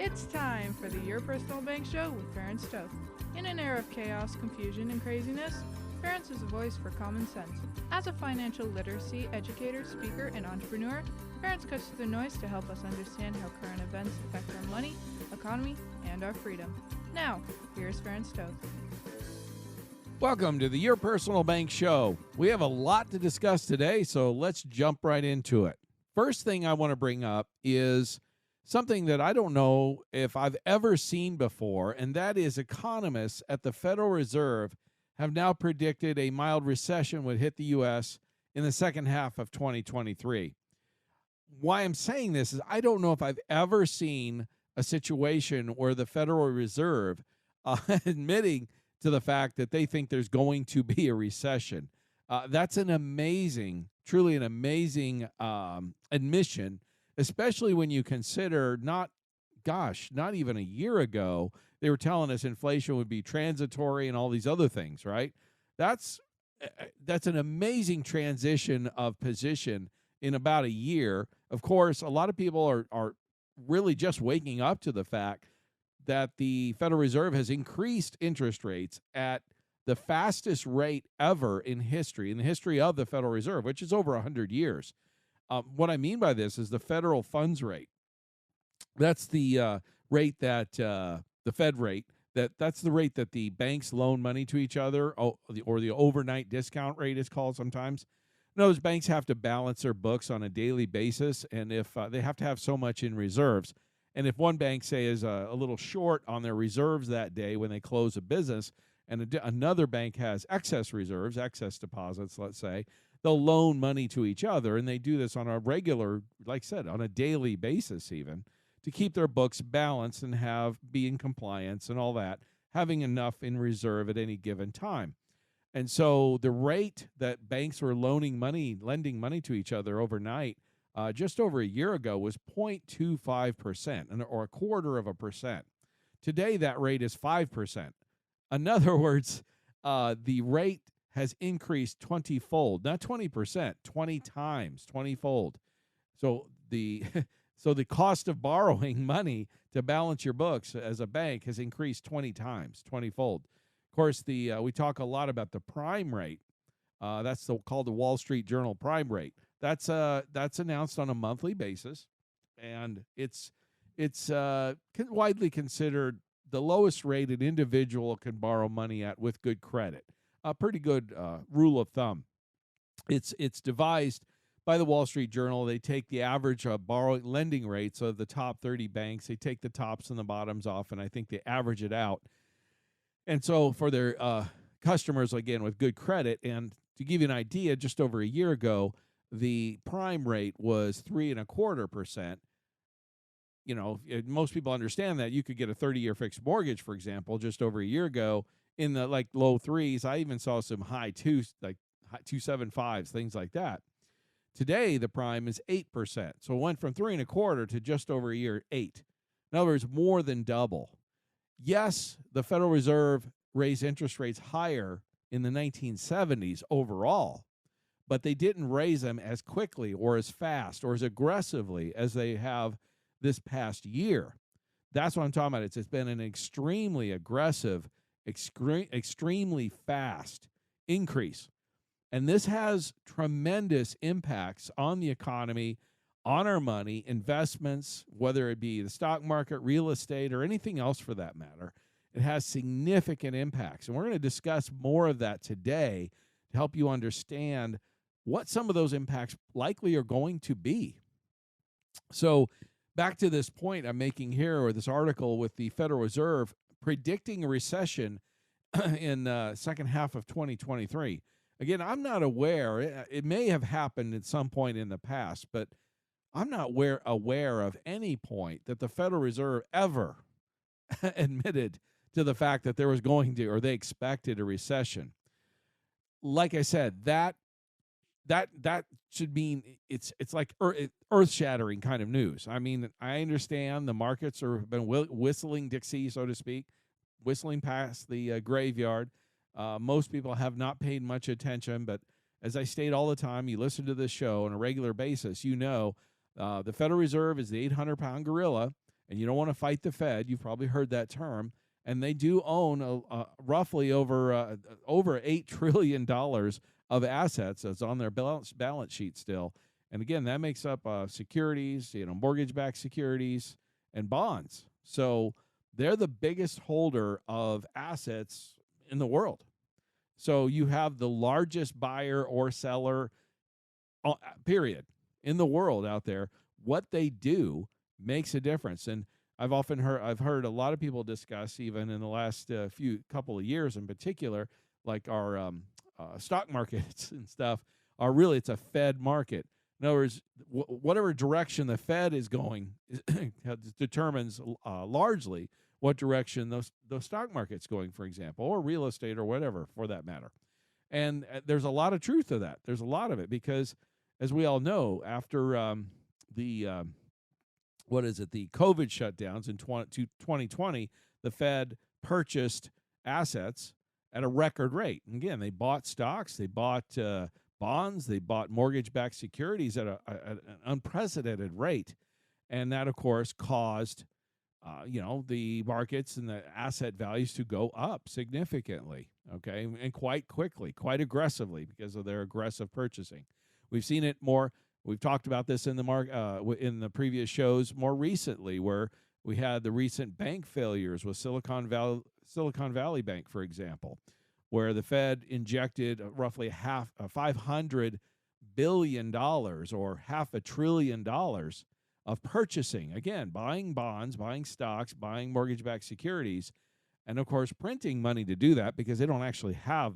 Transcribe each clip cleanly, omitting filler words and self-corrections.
It's time for the Your Personal Bank Show with Ferenc Toth. In an era of chaos, confusion, and craziness, Ferenc is a voice for common sense. As a financial literacy educator, speaker, and entrepreneur, Ferenc cuts through the noise to help us understand how current events affect our money, economy, and our freedom. Now, here's Ferenc Toth. Welcome to the Your Personal Bank Show. We have a lot to discuss today, so let's jump right into it. First thing I want to bring up is something that I don't know if I've ever seen before, and that is economists at the Federal Reserve have now predicted a mild recession would hit the U.S. in the second half of 2023. Why I'm saying this is I don't know if I've ever seen a situation where the Federal Reserve admitting to the fact that they think there's going to be a recession. That's an amazing, truly an amazing admission, especially when you consider not even a year ago, they were telling us inflation would be transitory and all these other things, right? That's an amazing transition of position in about a year. Of course, a lot of people are really just waking up to the fact that the Federal Reserve has increased interest rates at the fastest rate ever in the history of the Federal Reserve, which is over 100 years. What I mean by this is the federal funds rate. That's the rate that the Fed rate. That's the rate that the banks loan money to each other, or the overnight discount rate is called sometimes. Those banks have to balance their books on a daily basis, and if they have to have so much in reserves, and if one bank, say, is a little short on their reserves that day when they close a business, and another bank has excess reserves, excess deposits, let's say, they'll loan money to each other, and they do this on a regular, like I said, on a daily basis even, to keep their books balanced and be in compliance and all that, having enough in reserve at any given time. And so the rate that banks were lending money to each other overnight just over a year ago was 0.25%, or a quarter of a percent. Today, that rate is 5%. In other words, the rate has increased 20-fold, not 20%, 20 times, 20-fold. So the cost of borrowing money to balance your books as a bank has increased 20 times, 20-fold. Of course, we talk a lot about the prime rate. That's called the Wall Street Journal prime rate. That's announced on a monthly basis, and it's widely considered the lowest rate an individual can borrow money at with good credit. A pretty good rule of thumb. It's devised by the Wall Street Journal. They take the average lending rates of the top 30 banks. They take the tops and the bottoms off, and I think they average it out. And so for their customers, again, with good credit, and to give you an idea, just over a year ago, the prime rate was 3.25%. Most people understand that you could get a 30-year fixed mortgage, for example, just over a year ago in the low threes. I even saw some high twos, like 2.75s, things like that. Today, the prime is 8%. So it went from 3.25 to just over a year, 8. In other words, more than double. Yes, the Federal Reserve raised interest rates higher in the 1970s overall, but they didn't raise them as quickly or as fast or as aggressively as they have this past year. That's what I'm talking about. It's been an extremely aggressive, extremely fast increase. And this has tremendous impacts on the economy, on our money, investments, whether it be the stock market, real estate, or anything else for that matter. It has significant impacts. And we're going to discuss more of that today to help you understand what some of those impacts likely are going to be. So back to this point I'm making here, or this article with the Federal Reserve predicting a recession in the second half of 2023. Again, I'm not aware. It may have happened at some point in the past, but I'm not aware of any point that the Federal Reserve ever admitted to the fact that there was going to, or they expected a recession. Like I said, that should mean it's like earth-shattering kind of news. I mean, I understand the markets have been whistling Dixie, so to speak, whistling past the graveyard. Most people have not paid much attention, but as I state all the time, you listen to this show on a regular basis, the Federal Reserve is the 800-pound gorilla, and you don't want to fight the Fed. You've probably heard that term. And they do own roughly over $8 trillion of assets that's on their balance sheet still. And again, that makes up securities, mortgage-backed securities and bonds. So they're the biggest holder of assets in the world. So you have the largest buyer or seller, period, in the world out there. What they do makes a difference. And I've heard a lot of people discuss, even in the last couple of years in particular, like our stock markets and stuff, it's a Fed market. In other words, whatever direction the Fed is going determines largely what direction those stock markets going, for example, or real estate or whatever for that matter. And there's a lot of truth to that. There's a lot of it because, as we all know, after the COVID shutdowns in 2020, the Fed purchased assets at a record rate. And again, they bought stocks, they bought bonds, they bought mortgage-backed securities at an unprecedented rate. And that, of course, caused the markets and the asset values to go up significantly, okay, and quite quickly, quite aggressively because of their aggressive purchasing. We've seen it more. We've talked about this in in the previous shows more recently, where we had the recent bank failures with Silicon Valley Bank, for example, where the Fed injected roughly $500 billion or $500 billion of purchasing, again, buying bonds, buying stocks, buying mortgage-backed securities, and of course printing money to do that because they don't actually have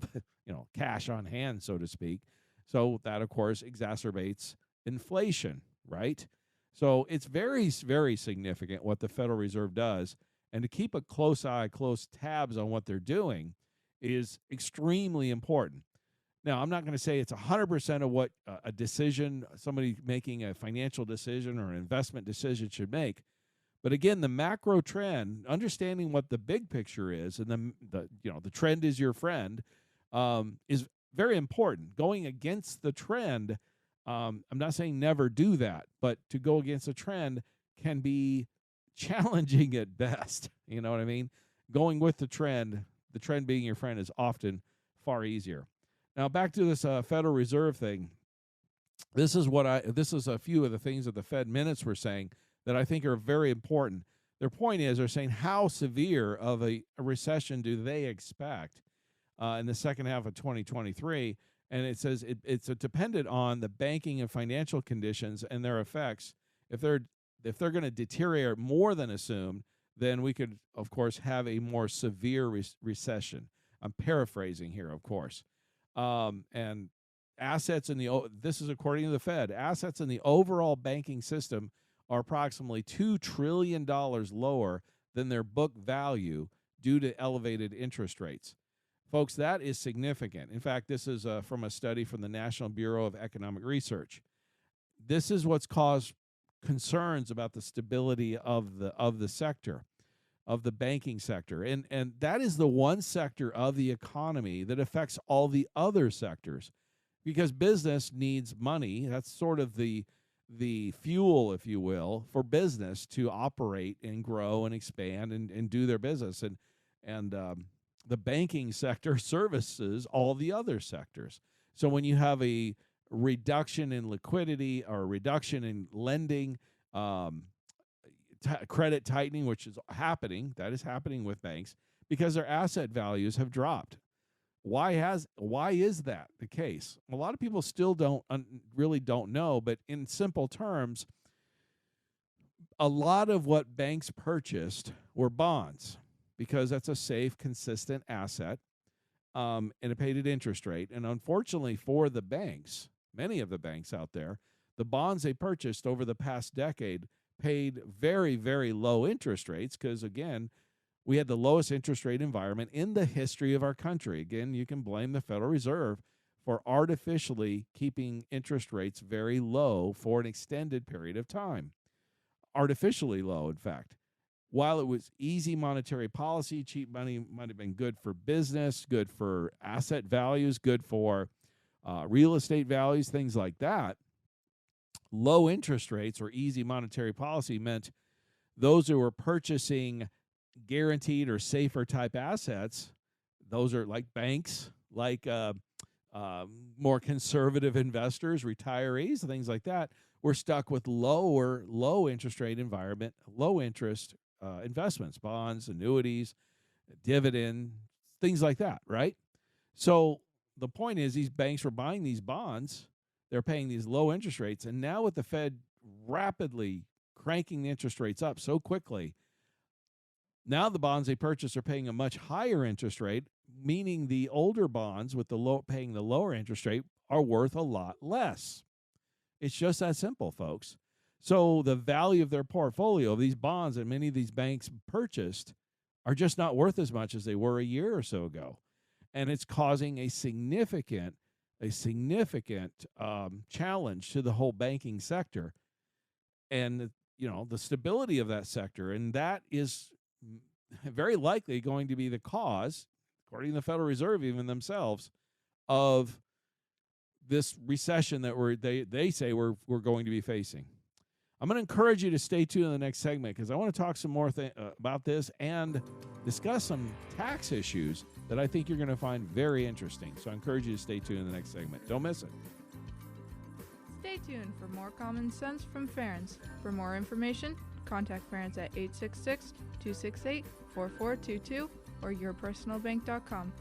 cash on hand, so to speak. So that, of course, exacerbates inflation, right? So it's very, very significant what the Federal Reserve does, and to keep a close tabs on what they're doing is extremely important. Now, I'm not going to say it's 100% of what a decision, somebody making a financial decision or an investment decision should make. But again, the macro trend, understanding what the big picture is, and the trend is your friend, is very important. Going against the trend, I'm not saying never do that, but to go against a trend can be challenging at best. You know what I mean? Going with the trend being your friend, is often far easier. Now, back to this Federal Reserve thing. This is a few of the things that the Fed minutes were saying that I think are very important. Their point is, they're saying how severe of a recession do they expect in the second half of 2023, and it says it's dependent on the banking and financial conditions and their effects. If they're going to deteriorate more than assumed, then we could, of course, have a more severe recession. I'm paraphrasing here, of course. And assets this is according to the Fed, assets in the overall banking system are approximately $2 trillion lower than their book value due to elevated interest rates. Folks, that is significant. In fact, this is from a study from the National Bureau of Economic Research. This is what's caused concerns about the stability of the sector, of the banking sector. And that is the one sector of the economy that affects all the other sectors, because business needs money. That's sort of the fuel, if you will, for business to operate and grow and expand and do their business. And the banking sector services all the other sectors. So when you have a reduction in liquidity or a reduction in lending, credit tightening, which is happening, with banks because their asset values have dropped. Why is that the case? A lot of people still really don't know, but in simple terms, a lot of what banks purchased were bonds, because that's a safe, consistent asset, and it paid an interest rate. And unfortunately for the banks, many of the banks out there, the bonds they purchased over the past decade paid very, very low interest rates because, again, we had the lowest interest rate environment in the history of our country. Again, you can blame the Federal Reserve for artificially keeping interest rates very low for an extended period of time. Artificially low, in fact. While it was easy monetary policy, cheap money might have been good for business, good for asset values, good for real estate values, things like that. Low interest rates or easy monetary policy meant those who are purchasing guaranteed or safer type assets, those are like banks, like more conservative investors, retirees, things like that. We're stuck with low interest rate environment, low interest investments, bonds, annuities, dividend, things like that, right? So the point is, these banks were buying these bonds, they're paying these low interest rates, and now with the Fed rapidly cranking the interest rates up so quickly, now the bonds they purchase are paying a much higher interest rate, meaning the older bonds with paying the lower interest rate are worth a lot less. It's just that simple, folks. So the value of their portfolio, of these bonds that many of these banks purchased, are just not worth as much as they were a year or so ago. And it's causing a significant challenge to the whole banking sector and, the stability of that sector. And that is very likely going to be the cause, according to the Federal Reserve, even themselves, of this recession that they say we're going to be facing. I'm going to encourage you to stay tuned in the next segment because I want to talk some more about this and discuss some tax issues that I think you're going to find very interesting. So I encourage you to stay tuned in the next segment. Don't miss it. Stay tuned for more common sense from Ferenc. For more information, contact Ferenc at 866-268-4422 or yourpersonalbank.com.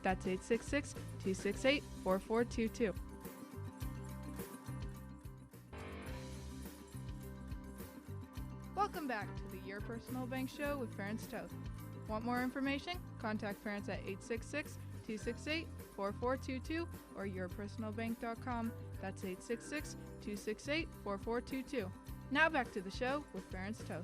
That's 866-268-4422. Welcome back to the Your Personal Bank Show with Ferenc Toth. Want more information? Contact Ferenc at 866-268-4422 or yourpersonalbank.com. That's 866-268-4422. Now back to the show with Ferenc Toth.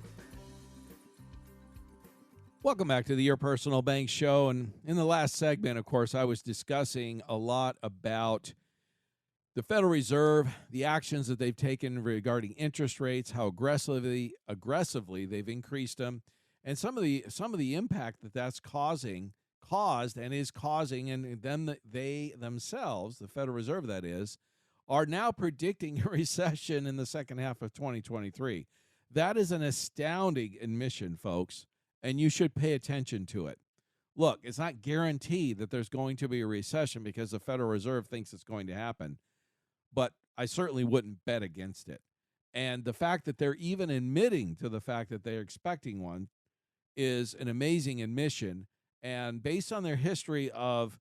Welcome back to the Your Personal Bank Show. And in the last segment, of course, I was discussing a lot about the Federal Reserve, the actions that they've taken regarding interest rates, how aggressively they've increased them, and some of the impact that that's caused and is causing, and them they themselves, the Federal Reserve that is, are now predicting a recession in the second half of 2023. That is an astounding admission, folks, and you should pay attention to it. Look, it's not guaranteed that there's going to be a recession because the Federal Reserve thinks it's going to happen, but I certainly wouldn't bet against it. And the fact that they're even admitting to the fact that they're expecting one is an amazing admission. And based on their history of,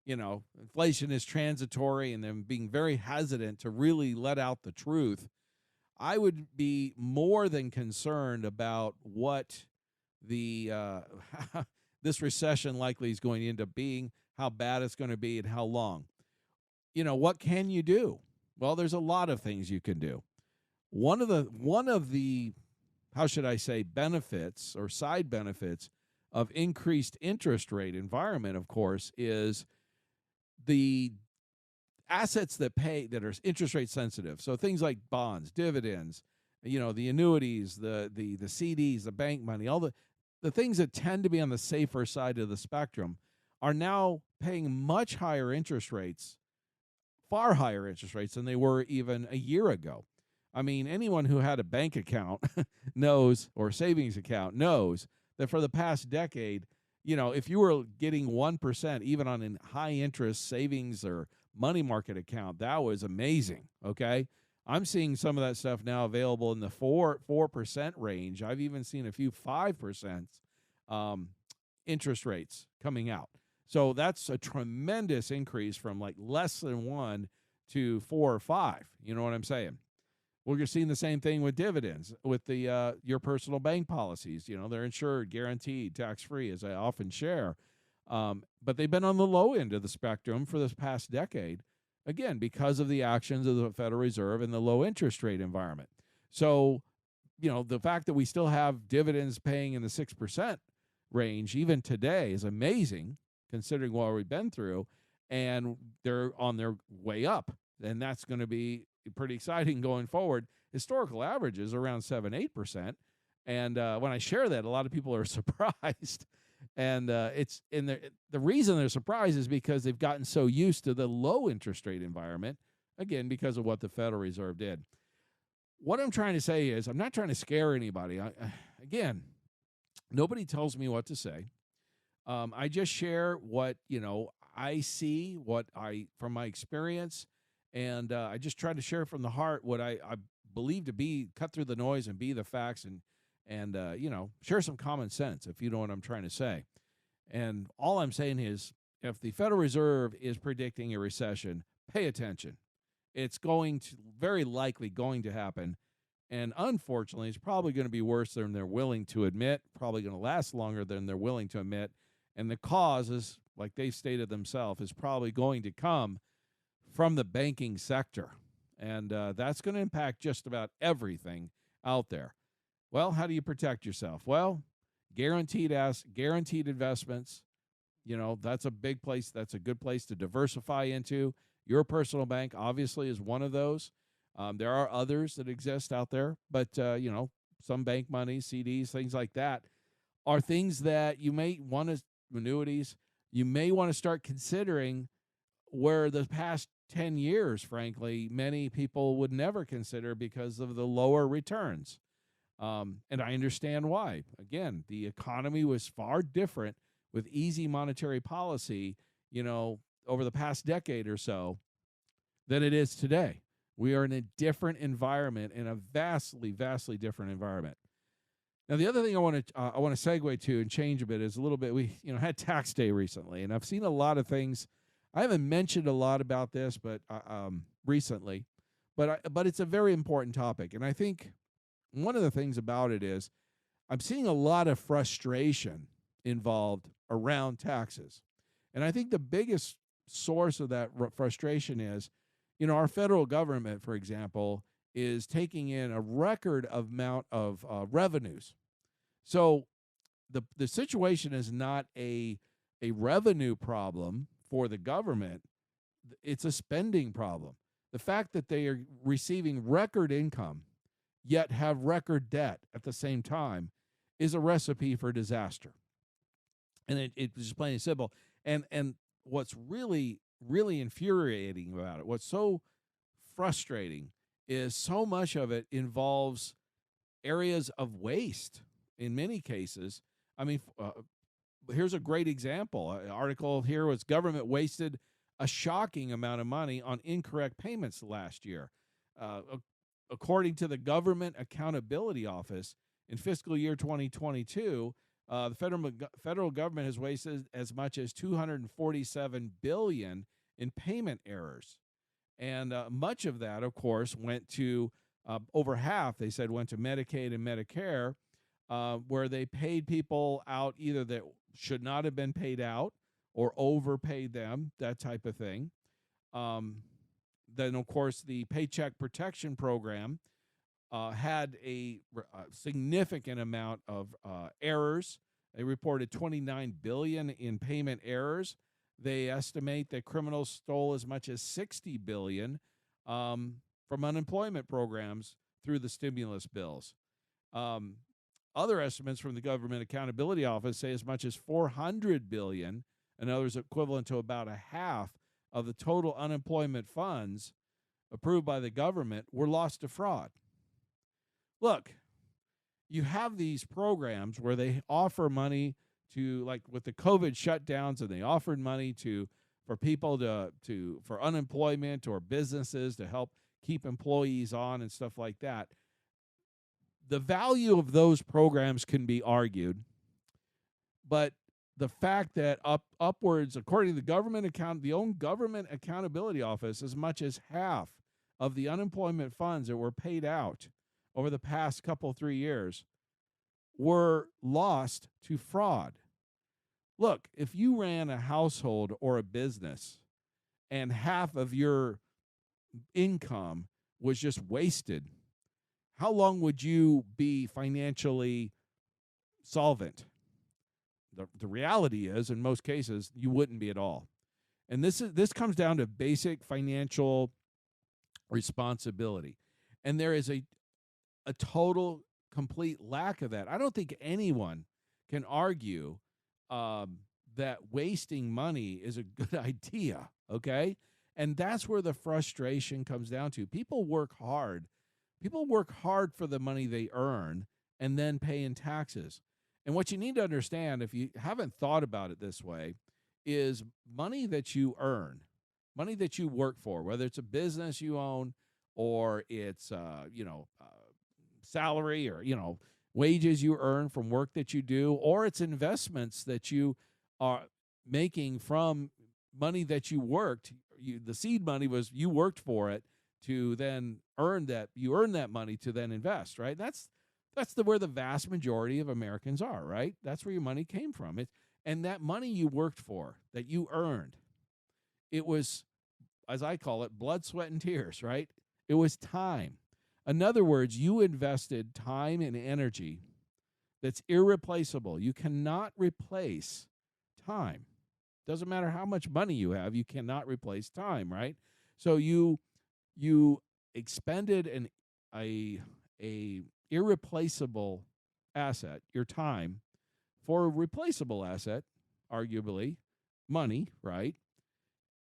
inflation is transitory and them being very hesitant to really let out the truth, I would be more than concerned about what the this recession likely is going to end up being, how bad it's going to be, and how long. What can you do? Well, there's a lot of things you can do. One of the how should I say, benefits or side benefits of increased interest rate environment, of course, is the assets that are interest rate sensitive. So things like bonds, dividends, the annuities, the CDs, the bank money, all the things that tend to be on the safer side of the spectrum are now paying much higher interest rates, far higher interest rates than they were even a year ago. I mean, anyone who had a bank account knows, or savings account knows, that for the past decade, if you were getting 1%, even on a high interest savings or money market account, that was amazing. Okay. I'm seeing some of that stuff now available in the 4% range. I've even seen a few 5% interest rates coming out. So that's a tremendous increase from like less than 1 to 4 or 5. You know what I'm saying? Well, you're seeing the same thing with dividends, with the your personal bank policies. They're insured, guaranteed, tax-free, as I often share. But they've been on the low end of the spectrum for this past decade, again, because of the actions of the Federal Reserve and the low interest rate environment. So, the fact that we still have dividends paying in the 6% range, even today, is amazing, considering what we've been through, and they're on their way up. And that's going to be pretty exciting going forward. Historical averages around 7-8%. And when I share that, a lot of people are surprised. And the reason they're surprised is because they've gotten so used to the low interest rate environment, again, because of what the Federal Reserve did. What I'm trying to say is, I'm not trying to scare anybody. again, nobody tells me what to say. I just share what I see, what I from my experience, and I just try to share from the heart what I believe to be, cut through the noise and be the facts, and share some common sense, if you know what I'm trying to say. And all I'm saying is, if the Federal Reserve is predicting a recession, pay attention. It's very likely going to happen. And unfortunately, it's probably going to be worse than they're willing to admit, probably going to last longer than they're willing to admit. And the cause is, like they've stated themselves, is probably going to come from the banking sector. And that's going to impact just about everything out there. Well, how do you protect yourself? Well, guaranteed investments. That's a big place. That's a good place to diversify into. Your personal bank obviously is one of those. There are others that exist out there, but some bank money, CDs, things like that are things that you may want to, annuities, you may want to start considering, where the past 10 years, frankly, many people would never consider because of the lower returns. And I understand why. Again, the economy was far different with easy monetary policy, over the past decade or so than it is today. We are in a different environment, in a vastly, vastly different environment. Now, the other thing I want to segue to and change a bit is a little bit. We had tax day recently, and I've seen a lot of things. I haven't mentioned a lot about this, but recently, but it's a very important topic, and I think one of the things about it is I'm seeing a lot of frustration involved around taxes, and I think the biggest source of that frustration is, our federal government, for example, is taking in a record amount of revenues. So the situation is not a revenue problem for the government. It's a spending problem. The fact that they are receiving record income yet have record debt at the same time is a recipe for disaster. And it's just plain and simple. And what's really, really infuriating about it, what's so frustrating, is so much of it involves areas of waste in many cases. I mean, here's a great example. An article here was government wasted a shocking amount of money on incorrect payments last year. According to the Government Accountability Office, in fiscal year 2022, the federal government has wasted as much as $247 billion in payment errors. And much of that, of course, went to, over half, they said, went to Medicaid and Medicare, where they paid people out either that should not have been paid out or overpaid them, that type of thing. Then, of course, the Paycheck Protection Program had a significant amount of errors. They reported $29 billion in payment errors. They estimate that criminals stole as much as $60 billion from unemployment programs through the stimulus bills. Other estimates from the Government Accountability Office say as much as $400 billion, and others equivalent to about a half of the total unemployment funds approved by the government, were lost to fraud. Look, you have these programs where they offer money to, like with the COVID shutdowns, and they offered money for people for unemployment or businesses to help keep employees on and stuff like that. The value of those programs can be argued, but the fact that upwards, according to the own Government Accountability Office, as much as half of the unemployment funds that were paid out over the past 3 years were lost to fraud. Look, if you ran a household or a business and half of your income was just wasted, how long would you be financially solvent? The reality is, in most cases, you wouldn't be at all. And this comes down to basic financial responsibility. And there is a total, complete lack of that. I don't think anyone can argue that wasting money is a good idea, okay? And that's where the frustration comes down to. People work hard. People work hard for the money they earn, and then pay in taxes. And what you need to understand, if you haven't thought about it this way, is money that you earn, money that you work for, whether it's a business you own or it's salary or wages you earn from work that you do, or it's investments that you are making from money that you worked. The seed money was you worked for it to then earn that. You earn that money to then invest, right? That's where the vast majority of Americans are, right? That's where your money came from. And that money you worked for, that you earned, it was, as I call it, blood, sweat, and tears, right? It was time. In other words, you invested time and energy that's irreplaceable. You cannot replace time. Doesn't matter how much money you have, you cannot replace time, right? So you expended a irreplaceable asset, your time, for a replaceable asset, arguably, money, right?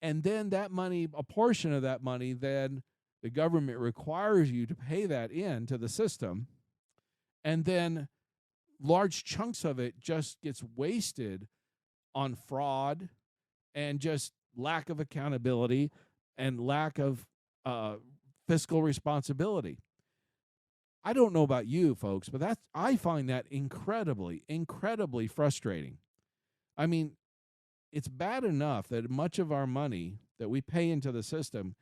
And then that money, a portion of that money, then the government requires you to pay that in to the system, and then large chunks of it just gets wasted on fraud and just lack of accountability and lack of fiscal responsibility. I don't know about you folks, but I find that incredibly, incredibly frustrating. I mean, it's bad enough that much of our money that we pay into the system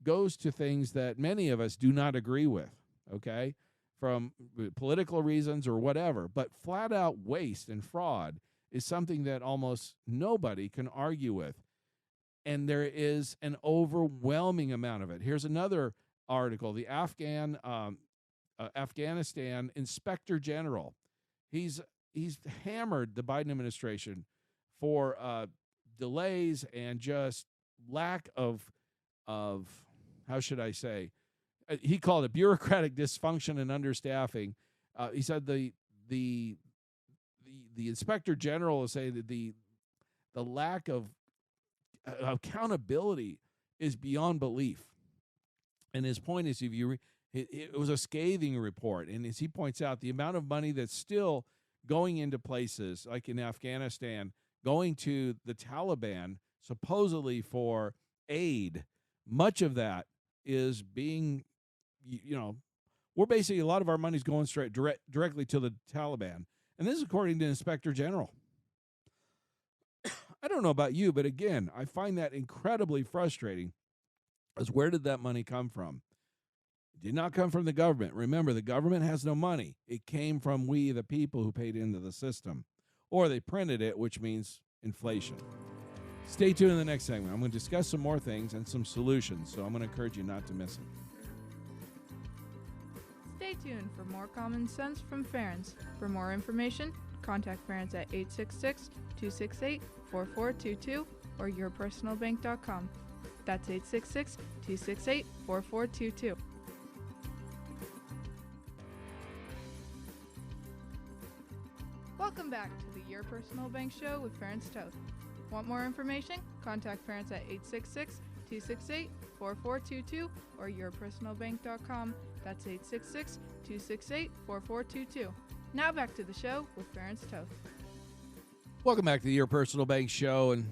goes to things that many of us do not agree with, okay, from political reasons or whatever. But flat out waste and fraud is something that almost nobody can argue with. And there is an overwhelming amount of it. Here's another article. The Afghanistan Inspector General. He's hammered the Biden administration for delays and just lack of how should I say? He called it bureaucratic dysfunction and understaffing. He said the Inspector General is saying that the lack of accountability is beyond belief. And his point is, it was a scathing report. And as he points out, the amount of money that's still going into places like in Afghanistan, going to the Taliban, supposedly for aid, much of that is being, we're basically, a lot of our money's going directly to the Taliban. And this is according to Inspector General. I don't know about you, but again, I find that incredibly frustrating. Because where did that money come from? It did not come from the government. Remember, the government has no money. It came from we, the people who paid into the system. Or they printed it, which means inflation. Stay tuned in the next segment. I'm going to discuss some more things and some solutions, so I'm going to encourage you not to miss it. Stay tuned for more common sense from Ferens. For more information, contact Ferens at 866-268-4422 or yourpersonalbank.com. That's 866-268-4422. Welcome back to the Your Personal Bank Show with Ferens Toth. Want more information? Contact Ferens at 866-268-4422 or yourpersonalbank.com. That's 866-268-4422. Now back to the show with Ferens Toth. Welcome back to the Your Personal Bank Show, and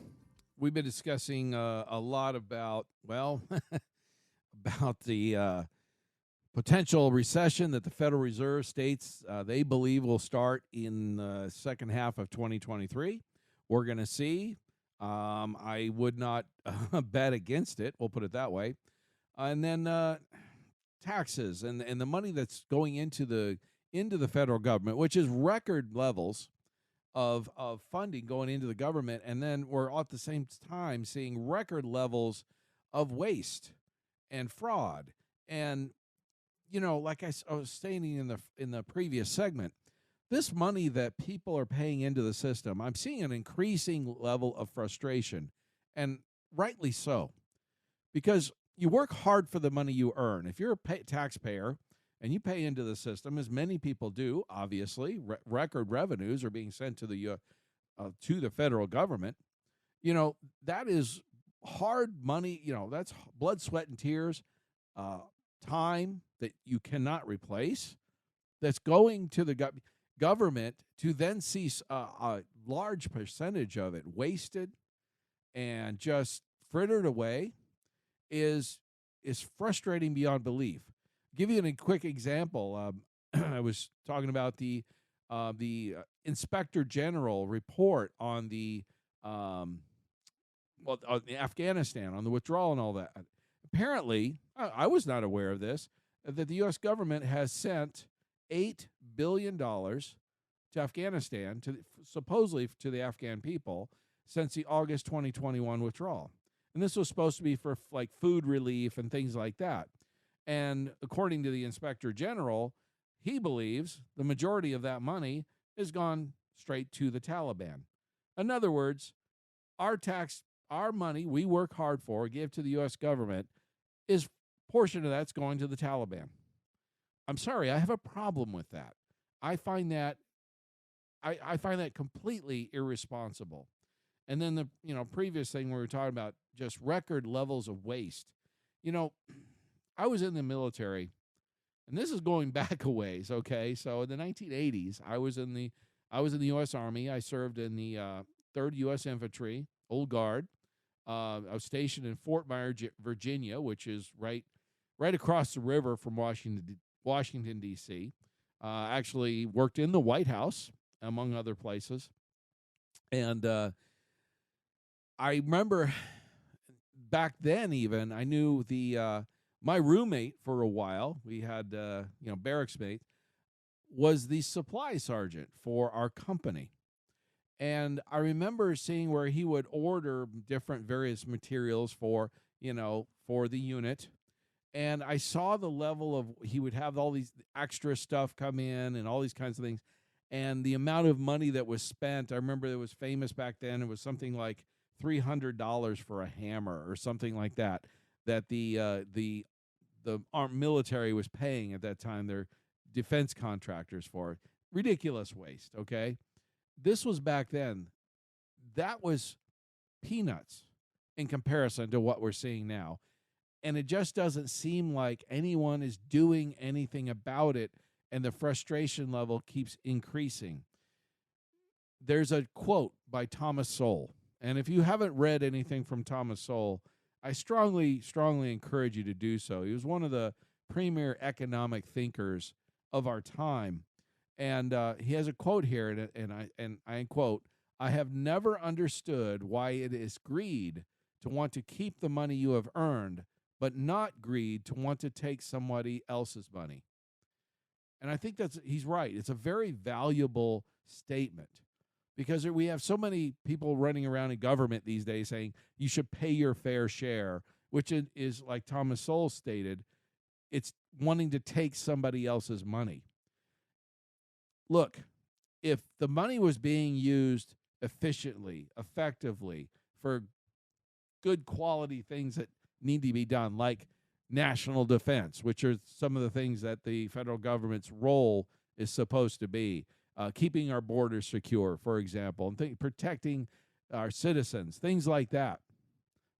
we've been discussing a lot about, about the potential recession that the Federal Reserve states they believe will start in the second half of 2023. We're going to see. I would not bet against it. We'll put it that way. And then taxes and the money that's going into the federal government, which is record levels of funding going into the government. And then we're at the same time seeing record levels of waste and fraud. And, like I was stating in the previous segment, this money that people are paying into the system, I'm seeing an increasing level of frustration, and rightly so, because you work hard for the money you earn. If you're a taxpayer and you pay into the system, as many people do, obviously, record revenues are being sent to the federal government. That is hard money. That's blood, sweat, and tears, time that you cannot replace. that's going to the government to then see a large percentage of it wasted and just frittered away is frustrating beyond belief. Give you a quick example. I was talking about the Inspector General report on the on the Afghanistan, on the withdrawal and all that. Apparently, I was not aware of this, that the U.S. government has sent $8 billion to Afghanistan, supposedly to the Afghan people, since the August 2021 withdrawal. And this was supposed to be for like food relief and things like that. And according to the Inspector General, he believes the majority of that money has gone straight to the Taliban. In other words, our money we work hard for, give to the U.S. government, is portion of that's going to the Taliban. I'm sorry, I have a problem with that. I find that I find that completely irresponsible. And then the previous thing we were talking about, just record levels of waste. I was in the military, and this is going back a ways. Okay, so in the 1980s, I was in the U.S. Army. I served in the 3rd U.S. Infantry, Old Guard. I was stationed in Fort Myers, Virginia, which is right across the river from Washington D.C. Actually worked in the White House, among other places. And I remember back then, even I knew my roommate for a while. We had barracks mate was the supply sergeant for our company. And I remember seeing where he would order different various materials for the unit. And I saw the level of, he would have all these extra stuff come in and all these kinds of things. And the amount of money that was spent, I remember it was famous back then. It was something like $300 for a hammer or something like that, that the armed military was paying at that time their defense contractors for. Ridiculous waste, okay? This was back then. That was peanuts in comparison to what we're seeing now. And it just doesn't seem like anyone is doing anything about it, and the frustration level keeps increasing. There's a quote by Thomas Sowell, and if you haven't read anything from Thomas Sowell, I strongly, strongly encourage you to do so. He was one of the premier economic thinkers of our time. And he has a quote here, and I quote, "I have never understood why it is greed to want to keep the money you have earned, but not greed to want to take somebody else's money." And I think he's right. It's a very valuable statement, because we have so many people running around in government these days saying you should pay your fair share, which is like Thomas Sowell stated, it's wanting to take somebody else's money. Look, if the money was being used efficiently, effectively, for good quality things that need to be done, like national defense, which are some of the things that the federal government's role is supposed to be, keeping our borders secure, for example, and protecting our citizens, things like that,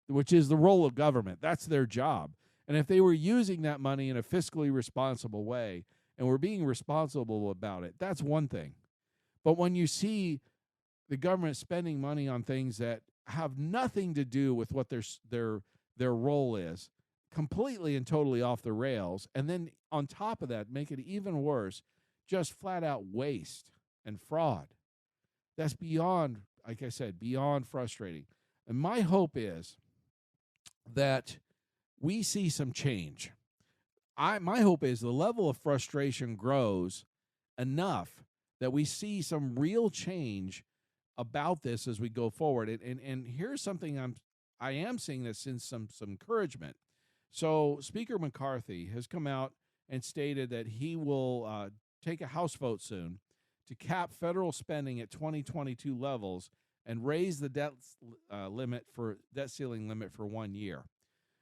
which is the role of government. That's their job. And if they were using that money in a fiscally responsible way, and we're being responsible about it, that's one thing. But when you see the government spending money on things that have nothing to do with what their role is, completely and totally off the rails, and then on top of that, make it even worse, just flat out waste and fraud, that's beyond, like I said, beyond frustrating. And my hope is that we see some change. My hope is the level of frustration grows enough that we see some real change about this as we go forward. And here's something I am seeing that since some encouragement. So Speaker McCarthy has come out and stated that he will take a House vote soon to cap federal spending at 2022 levels and raise the debt ceiling limit for 1 year.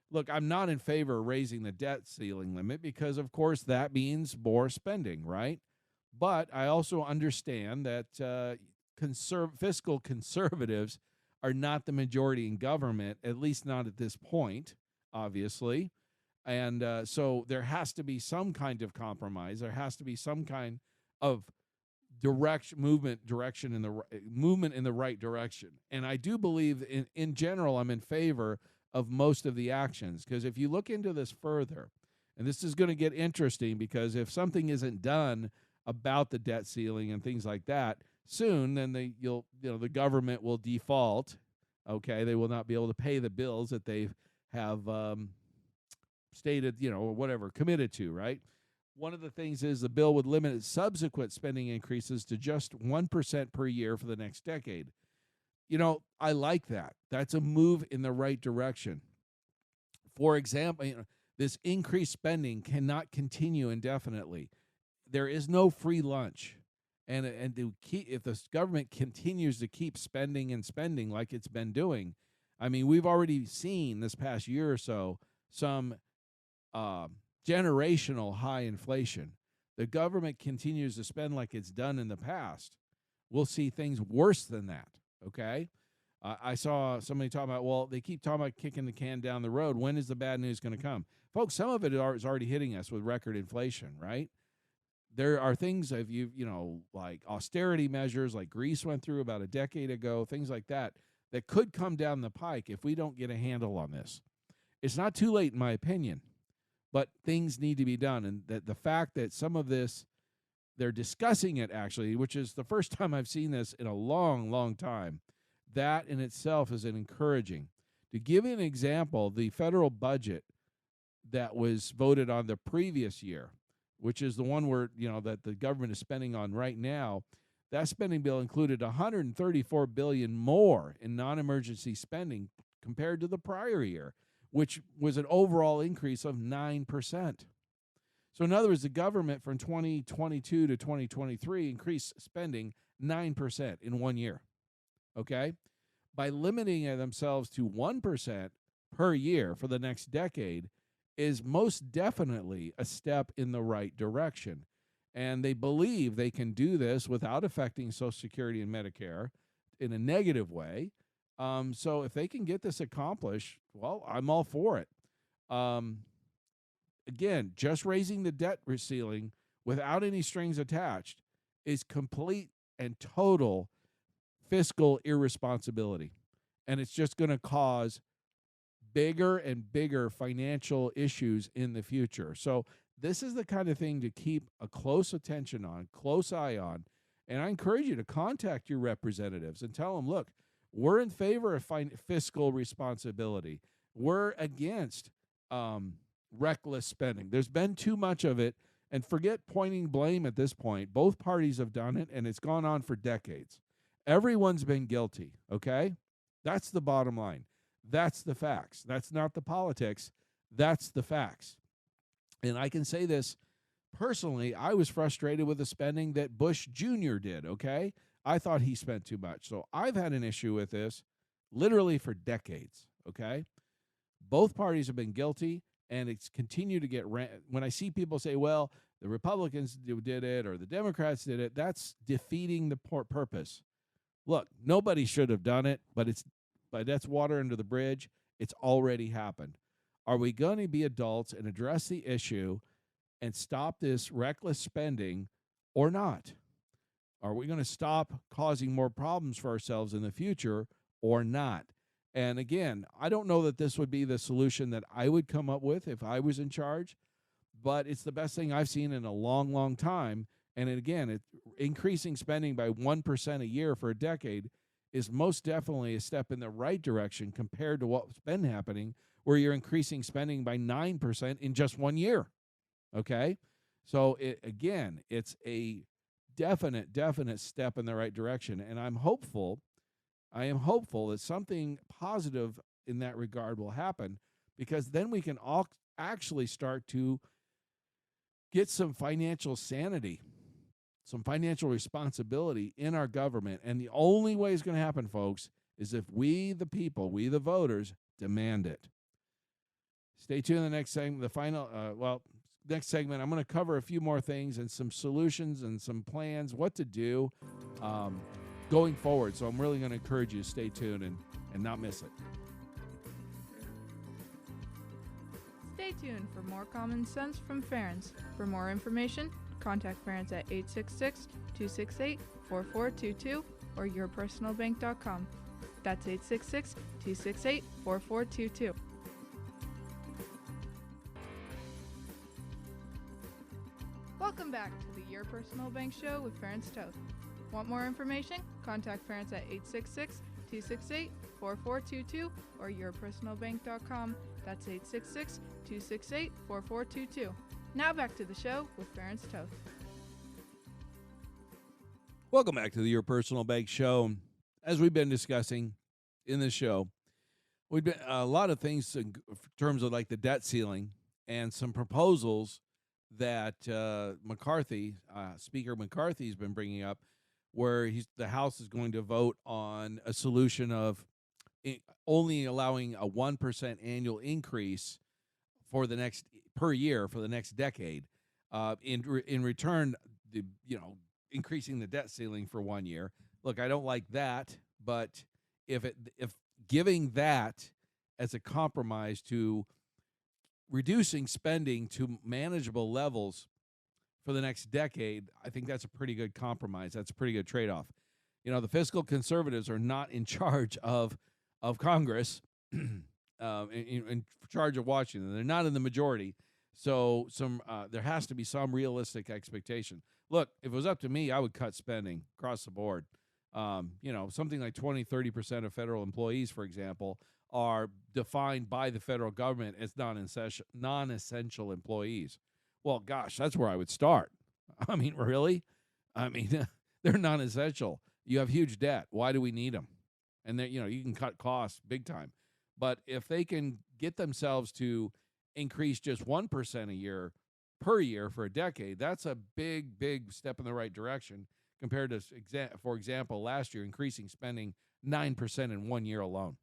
Look, I'm not in favor of raising the debt ceiling limit because, of course, that means more spending, right? But I also understand that fiscal conservatives are not the majority in government, at least not at this point, obviously. And so there has to be some kind of compromise. There has to be some kind of movement in the right direction. And I do believe in general, I'm in favor of most of the actions, because if you look into this further, and this is going to get interesting, because if something isn't done about the debt ceiling and things like that soon, then the government will default. Okay, they will not be able to pay the bills that they have stated, or whatever, committed to, right? One of the things is the bill would limit subsequent spending increases to just 1% per year for the next decade. I like that. That's a move in the right direction. For example, this increased spending cannot continue indefinitely. There is no free lunch. And if the government continues to keep spending and spending like it's been doing, I mean, we've already seen this past year or so some generational high inflation. The government continues to spend like it's done in the past, we'll see things worse than that, okay? I saw somebody talking about, well, they keep talking about kicking the can down the road. When is the bad news going to come? Folks, some of it is already hitting us with record inflation, right? There are things of like austerity measures like Greece went through about a decade ago, things like that could come down the pike if we don't get a handle on this. It's not too late, in my opinion, but things need to be done. And that the fact that some of this, they're discussing it actually, which is the first time I've seen this in a long, long time, that in itself is encouraging. To give you an example, the federal budget that was voted on the previous year, which is the one where, that the government is spending on right now, that spending bill included $134 billion more in non-emergency spending compared to the prior year, which was an overall increase of 9%. So in other words, the government from 2022 to 2023 increased spending 9% in 1 year, okay? By limiting themselves to 1% per year for the next decade is most definitely a step in the right direction. And they believe they can do this without affecting Social Security and Medicare in a negative way. So if they can get this accomplished, well, I'm all for it. Again, just raising the debt ceiling without any strings attached is complete and total fiscal irresponsibility. And it's just going to cause bigger and bigger financial issues in the future. So this is the kind of thing to keep a close attention on, close eye on. And I encourage you to contact your representatives and tell them, look, we're in favor of fiscal responsibility. We're against reckless spending. There's been too much of it. And forget pointing blame at this point. Both parties have done it, and it's gone on for decades. Everyone's been guilty, okay? That's the bottom line. That's the facts. That's not the politics. That's the facts. And I can say this personally, I was frustrated with the spending that Bush Jr. did, okay? I thought he spent too much. So I've had an issue with this literally for decades, okay? Both parties have been guilty, and it's continued to get when I see people say, well, the Republicans did it or the Democrats did it, that's defeating the purpose. Look, nobody should have done it, but that's water under the bridge. It's already happened. Are we going to be adults and address the issue and stop this reckless spending or not? Are we going to stop causing more problems for ourselves in the future or not? And again, I don't know that this would be the solution that I would come up with if I was in charge, but it's the best thing I've seen in a long, long time. And again, increasing spending by 1% a year for a decade is most definitely a step in the right direction compared to what's been happening, where you're increasing spending by 9% in just 1 year, okay? So, it's a definite step in the right direction, and I am hopeful that something positive in that regard will happen, because then we can all actually start to get some financial sanity, some financial responsibility in our government. And the only way it's going to happen, folks, is if we, the people, we, the voters, demand it. Stay tuned in the next segment. Next segment, I'm going to cover a few more things and some solutions and some plans, what to do going forward. So I'm really going to encourage you to stay tuned and not miss it. Stay tuned for more common sense from Ferens. For more information, contact Ferens at 866-268-4422 or yourpersonalbank.com. That's 866-268-4422. Welcome back to the Your Personal Bank Show with Ferens Toth. Want more information? Contact Ferens at 866-268-4422 or yourpersonalbank.com. That's 866-268-4422. Now back to the show with Ferens Toth. Welcome back to the Your Personal Bank Show. As we've been discussing in this show, we've been a lot of things in terms of like the debt ceiling and some proposals that Speaker McCarthy has been bringing up, where the House is going to vote on a solution of only allowing a 1% annual increase per year for the next decade. In return, increasing the debt ceiling for 1 year. Look, I don't like that, but if giving that as a compromise to reducing spending to manageable levels for the next decade, I think that's a pretty good compromise. That's a pretty good trade-off. The fiscal conservatives are not in charge of Congress, in charge of Washington. They're not in the majority. So there has to be some realistic expectation. Look, if it was up to me, I would cut spending across the board. Something like 20-30% of federal employees, for example, are defined by the federal government as non-essential employees. Well, gosh, that's where I would start. I mean, really? I mean, they're non-essential. You have huge debt. Why do we need them? And you can cut costs big time. But if they can get themselves to increase just 1% a year per year for a decade, that's a big, big step in the right direction compared to, for example, last year increasing spending 9% in 1 year alone.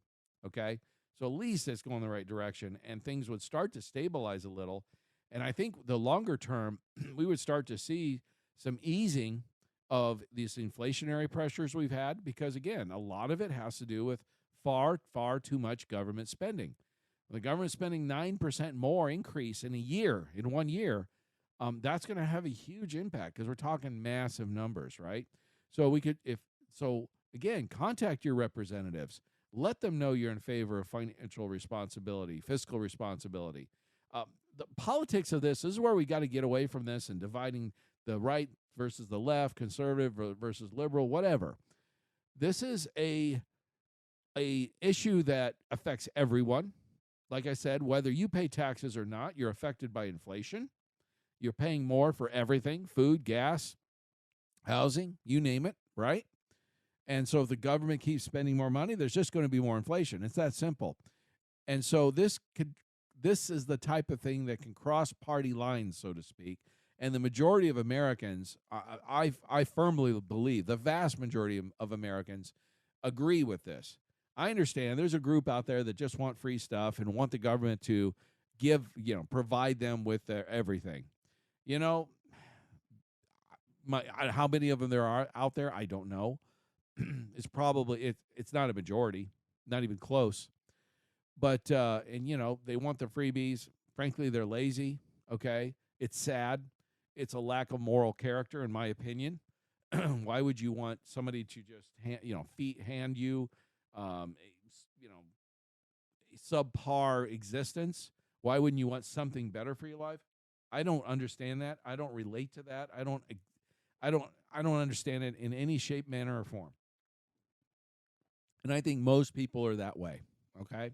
Okay? So at least it's going the right direction, and things would start to stabilize a little. And I think the longer term, we would start to see some easing of these inflationary pressures we've had, because, again, a lot of it has to do with far, far too much government spending. The government spending 9% more increase in 1 year, that's going to have a huge impact because we're talking massive numbers, right? So again, contact your representatives. Let them know you're in favor of financial responsibility, fiscal responsibility. The politics of this is where we got to get away from this and dividing the right versus the left, conservative versus liberal, whatever. This is a issue that affects everyone. Like I said, whether you pay taxes or not, you're affected by inflation. You're paying more for everything, food, gas, housing, you name it, right? And so if the government keeps spending more money, there's just going to be more inflation. It's that simple. And so this is the type of thing that can cross party lines, so to speak. And the majority of Americans, I firmly believe, the vast majority of Americans agree with this. I understand there's a group out there that just want free stuff and want the government to provide them with their everything. How many of them there are out there, I don't know. It's not a majority, not even close. But they want the freebies. Frankly, they're lazy. Okay, it's sad. It's a lack of moral character, in my opinion. Why would you want somebody to just hand you a subpar existence? Why wouldn't you want something better for your life? I don't understand that. I don't relate to that. I don't understand it in any shape, manner, or form. And I think most people are that way. Okay,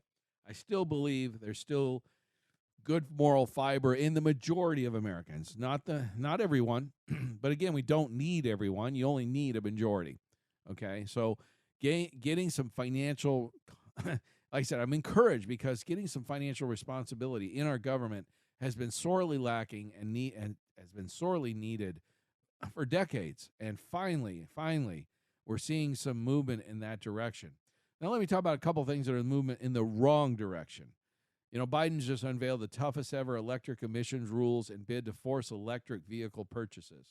I still believe there's still good moral fiber in the majority of Americans. Not everyone, but again, we don't need everyone. You only need a majority. Okay, so getting some financial, like I said, I'm encouraged because getting some financial responsibility in our government has been sorely lacking and has been sorely needed for decades. And finally, we're seeing some movement in that direction. Now, let me talk about a couple things that are movement in the wrong direction. Biden's just unveiled the toughest ever electric emissions rules and bid to force electric vehicle purchases.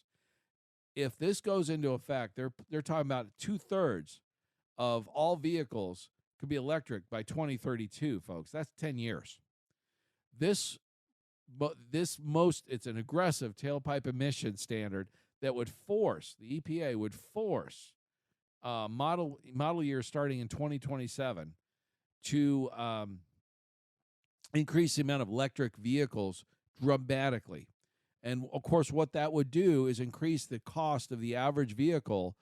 If this goes into effect, they're talking about 2/3 of all vehicles could be electric by 2032, folks. That's 10 years. This but it's an aggressive tailpipe emission standard that would force the EPA would force model years starting in 2027 to increase the amount of electric vehicles dramatically. And of course, what that would do is increase the cost of the average vehicle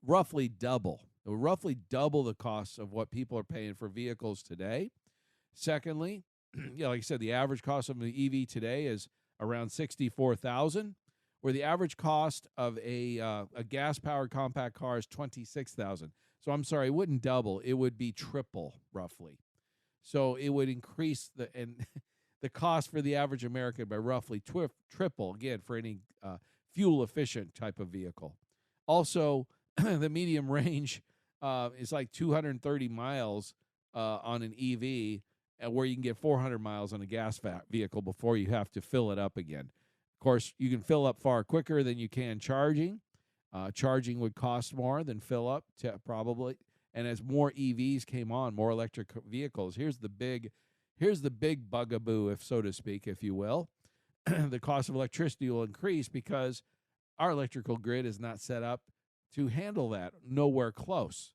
roughly double. It would roughly double the cost of what people are paying for vehicles today. Secondly, like I said, the average cost of an EV today is around $64,000, where the average cost of a gas-powered compact car is $26,000. So I'm sorry, it wouldn't double; it would be triple, roughly. So it would increase the cost for the average American by roughly triple, again, for any fuel-efficient type of vehicle. Also, the medium range is like 230 miles on an EV, where you can get 400 miles on a gas vehicle before you have to fill it up again. Of course, you can fill up far quicker than you can charging. Charging would cost more than fill up, probably. And as more EVs came on, more electric vehicles, here's the big bugaboo, if so to speak, if you will. The cost of electricity will increase because our electrical grid is not set up to handle that, nowhere close.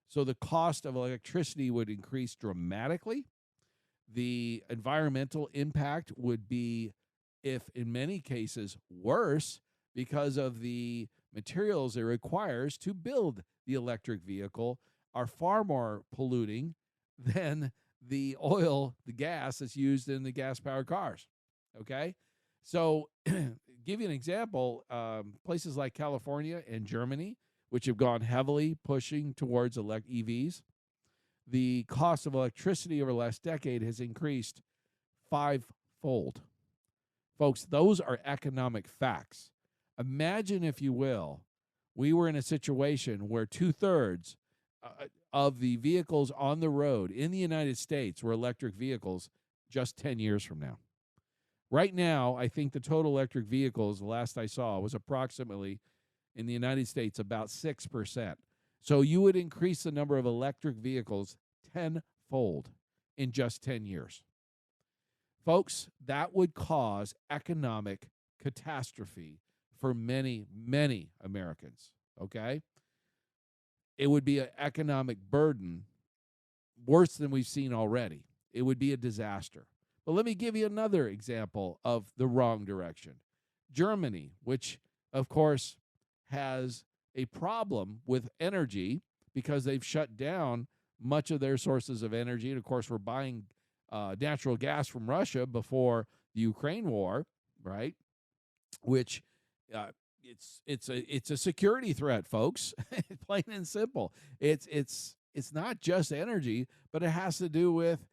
So the cost of electricity would increase dramatically. The environmental impact would be, if in many cases, worse because of the materials it requires to build the electric vehicle are far more polluting than the oil, the gas that's used in the gas-powered cars, okay? So give you an example, places like California and Germany, which have gone heavily pushing towards EVs, the cost of electricity over the last decade has increased 5-fold. Folks, those are economic facts. Imagine, if you will, we were in a situation where 2/3 of the vehicles on the road in the United States were electric vehicles just 10 years from now. Right now, I think the total electric vehicles, the last I saw, was approximately, in the United States, about 6%. So you would increase the number of electric vehicles 10-fold in just 10 years. Folks, that would cause economic catastrophe for many, many Americans, okay? It would be an economic burden worse than we've seen already. It would be a disaster. But let me give you another example of the wrong direction. Germany, which, of course, has a problem with energy because they've shut down much of their sources of energy. And, of course, we're buying natural gas from Russia before the Ukraine war, right? Which it's a security threat, folks. Plain and simple. It's not just energy, but it has to do with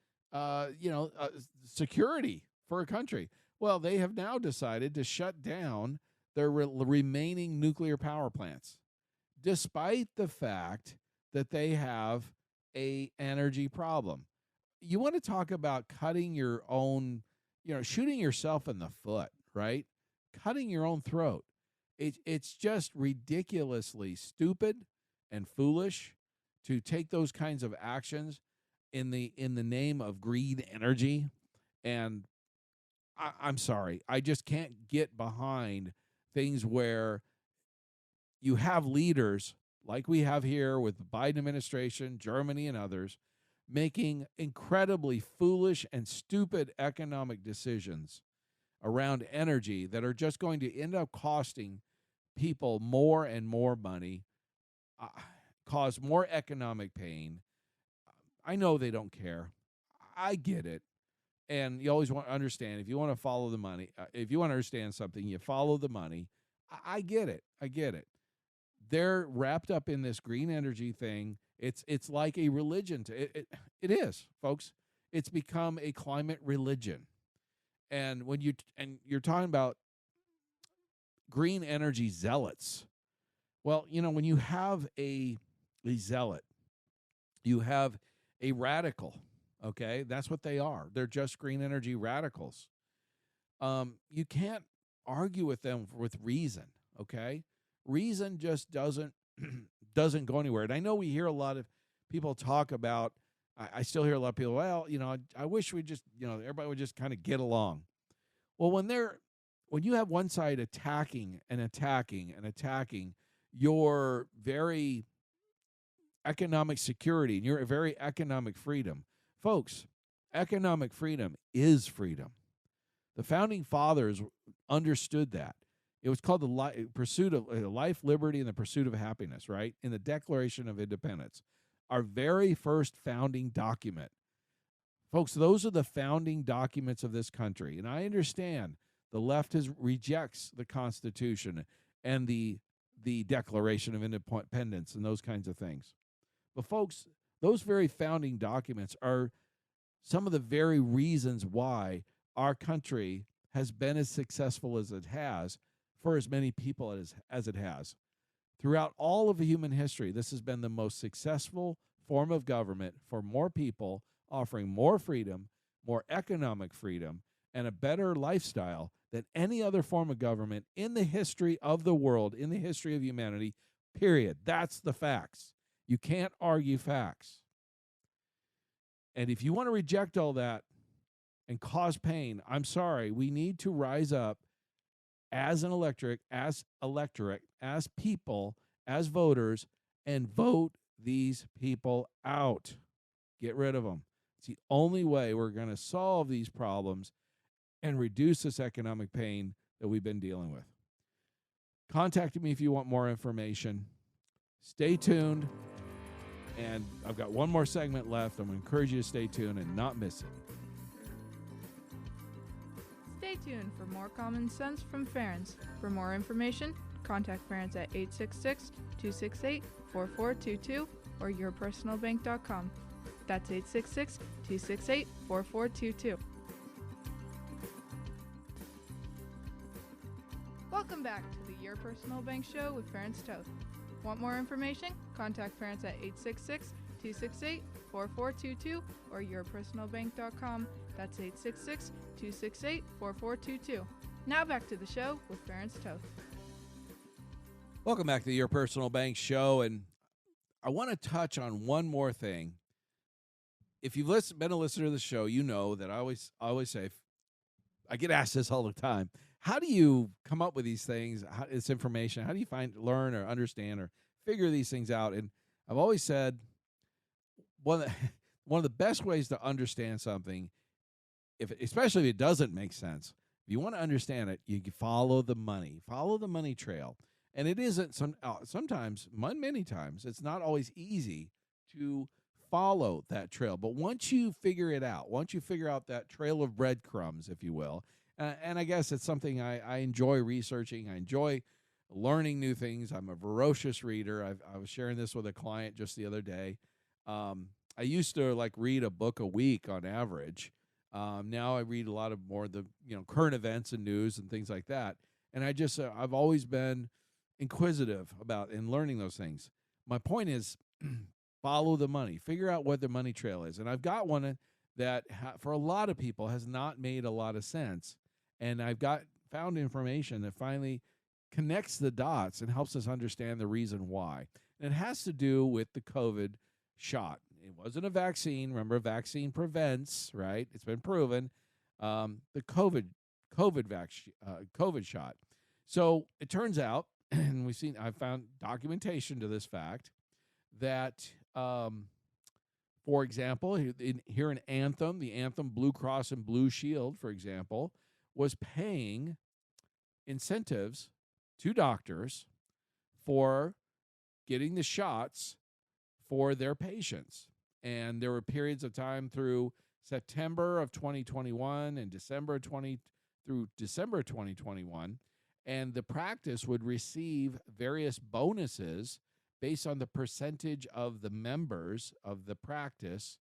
security for a country. Well, they have now decided to shut down their remaining nuclear power plants, despite the fact that they have a energy problem. You want to talk about cutting your own, shooting yourself in the foot, right? Cutting your own throat. It's just ridiculously stupid and foolish to take those kinds of actions in the name of green energy. And I'm sorry, I just can't get behind things where you have leaders like we have here with the Biden administration, Germany, and others making incredibly foolish and stupid economic decisions around energy that are just going to end up costing people more and more money, cause more economic pain. I know they don't care. I get it. And you always want to understand, if you want to follow the money, if you want to understand something, you follow the money. I get it. I get it. They're wrapped up in this green energy thing. It's like a religion. It is, folks. It's become a climate religion. And when you're talking about green energy zealots, well, when you have a zealot, you have a radical. Okay, that's what they are. They're just green energy radicals. You can't argue with them with reason. Okay, reason just doesn't go anywhere. And I know we hear a lot of people talk about. I still hear a lot of people. Well, I wish we just everybody would just kind of get along. Well, when you have one side attacking and attacking and attacking your very economic security and your very economic freedom, folks, economic freedom is freedom. The founding fathers understood that. It was called the pursuit of life, liberty, and the pursuit of happiness, right? In the Declaration of Independence, our very first founding document. Folks, those are the founding documents of this country. And I understand the left rejects the Constitution and the Declaration of Independence and those kinds of things. But folks, those very founding documents are some of the very reasons why our country has been as successful as it has for as many people as it has. Throughout all of human history, this has been the most successful form of government for more people, offering more freedom, more economic freedom, and a better lifestyle than any other form of government in the history of the world, in the history of humanity, period. That's the facts. You can't argue facts. And if you want to reject all that and cause pain, I'm sorry. We need to rise up as an electorate, as people, as voters, and vote these people out. Get rid of them. It's the only way we're going to solve these problems and reduce this economic pain that we've been dealing with. Contact me if you want more information. Stay tuned. And I've got one more segment left. I'm going to encourage you to stay tuned and not miss it. Stay tuned for more common sense from Ference. For more information, contact Ference at 866-268-4422 or yourpersonalbank.com. That's 866-268-4422. Welcome back to the Your Personal Bank Show with Ference Toth. Want more information? Contact Ference at 866-268-4422 or yourpersonalbank.com. That's 866-268-4422. Now back to the show with Ference Toth. Welcome back to Your Personal Bank Show, and I want to touch on one more thing. If you've been a listener to the show, you know that I always say, I get asked this all the time. How do you come up with these things, this information? How do you learn or understand or figure these things out? And I've always said one of the best ways to understand something, especially if it doesn't make sense, if you want to understand it, you follow the money trail. And it isn't sometimes, many times, it's not always easy to follow that trail. But once you figure it out, once you figure out that trail of breadcrumbs, if you will, and I guess it's something I enjoy researching. I enjoy learning new things. I'm a voracious reader. I was sharing this with a client just the other day. I used to read a book a week on average. Now I read a lot of more of the current events and news and things like that. And I've always been inquisitive about and learning those things. My point is, follow the money. Figure out what the money trail is. And I've got one that for a lot of people has not made a lot of sense. And I've found information that finally connects the dots and helps us understand the reason why. And it has to do with the COVID shot. It wasn't a vaccine. Remember, a vaccine prevents, right? It's been proven. The COVID shot. So it turns out, and I've found documentation to this fact that, for example, here in Anthem, the Anthem Blue Cross and Blue Shield, for example, was paying incentives to doctors for getting the shots for their patients. And there were periods of time through September of 2021 and December of 2021, and the practice would receive various bonuses based on the percentage of the members of the practice.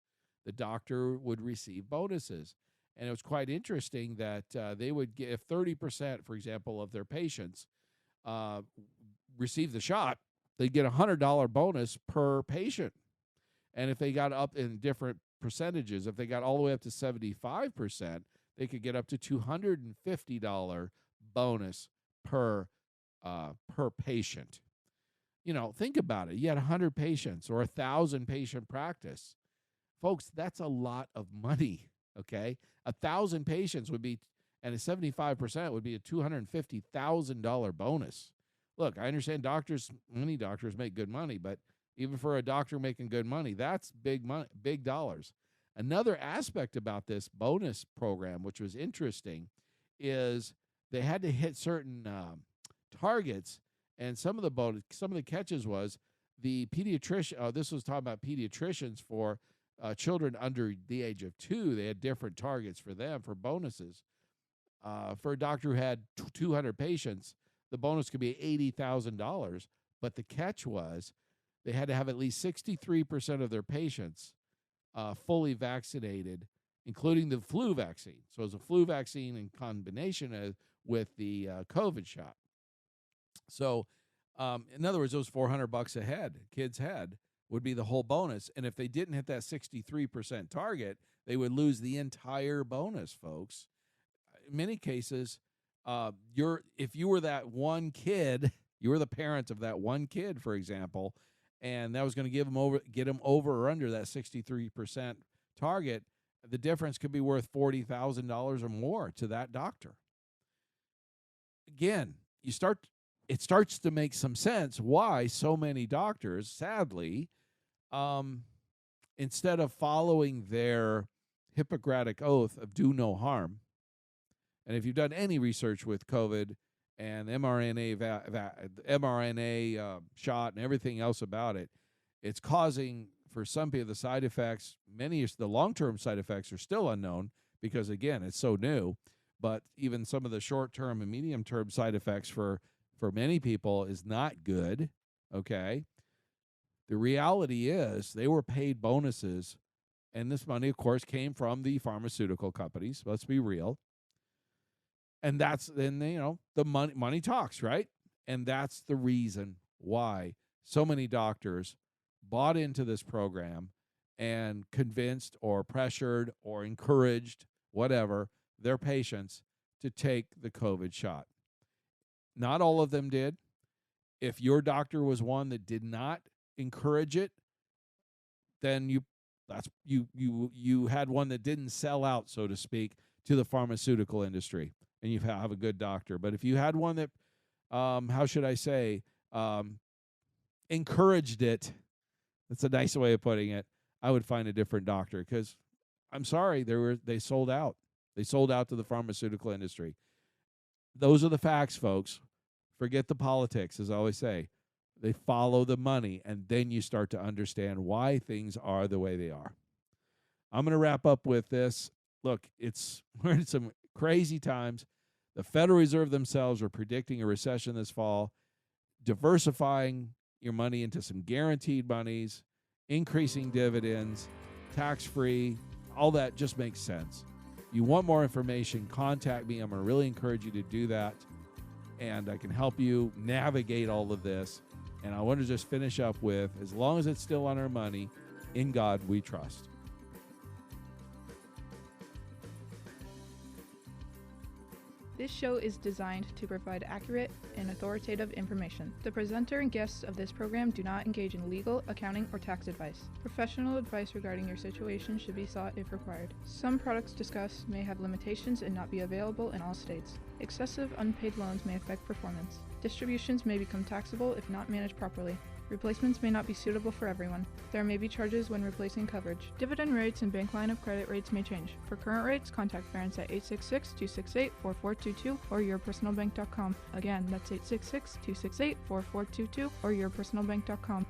The doctor would receive bonuses. And it was quite interesting that they would give, if 30%, for example, of their patients receive the shot, they'd get a $100 bonus per patient. And if they got up in different percentages, if they got all the way up to 75%, they could get up to $250 bonus per patient. Think about it. You had 100 patients or 1,000 patient practice. Folks, that's a lot of money, okay? 1,000 patients would be, and a 75% would be a $250,000 bonus. Look, I understand many doctors make good money, but even for a doctor making good money, that's big money, big dollars. Another aspect about this bonus program, which was interesting, is they had to hit certain targets, and some of the catches was the pediatrician. This was talking about pediatricians for children under the age of 2. They had different targets for them for bonuses. For a doctor who had 200 patients, the bonus could be $80,000. But the catch was they had to have at least 63% of their patients fully vaccinated, including the flu vaccine. So it was a flu vaccine in combination with the COVID shot. So in other words, those $400 a head, kids' head, would be the whole bonus. And if they didn't hit that 63% target, they would lose the entire bonus, folks. In many cases, if you were that one kid, you were the parent of that one kid, for example, and that was going to get them over or under that 63% target, the difference could be worth $40,000 or more to that doctor. Again, it starts to make some sense why so many doctors, sadly, instead of following their Hippocratic oath of do no harm, and if you've done any research with COVID and mRNA shot and everything else about it, it's causing, for some people, the side effects, the long-term side effects are still unknown because, again, it's so new. But even some of the short-term and medium-term side effects for many people is not good, okay? The reality is they were paid bonuses, and this money, of course, came from the pharmaceutical companies. Let's be real. And the money talks, right? And that's the reason why so many doctors bought into this program and convinced or pressured or encouraged, whatever, their patients to take the COVID shot. Not all of them did. If your doctor was one that did not encourage it, then you had one that didn't sell out, so to speak, to the pharmaceutical industry, and you have a good doctor. But if you had one that, encouraged it, that's a nice way of putting it, I would find a different doctor, because I'm sorry, they sold out. They sold out to the pharmaceutical industry. Those are the facts, folks. Forget the politics, as I always say. They follow the money, and then you start to understand why things are the way they are. I'm going to wrap up with this. Look, we're in some crazy times. The Federal Reserve themselves are predicting a recession this fall, diversifying your money into some guaranteed monies, increasing dividends, tax-free, all that just makes sense. You want more information, contact me. I'm going to really encourage you to do that, and I can help you navigate all of this. And I want to just finish up with, as long as it's still on our money, in God we trust. This show is designed to provide accurate and authoritative information. The presenter and guests of this program do not engage in legal, accounting, or tax advice. Professional advice regarding your situation should be sought if required. Some products discussed may have limitations and not be available in all states. Excessive unpaid loans may affect performance. Distributions may become taxable if not managed properly. Replacements may not be suitable for everyone. There may be charges when replacing coverage. Dividend rates and bank line of credit rates may change. For current rates, contact Ference at 866-268-4422 or yourpersonalbank.com. Again, that's 866-268-4422 or yourpersonalbank.com.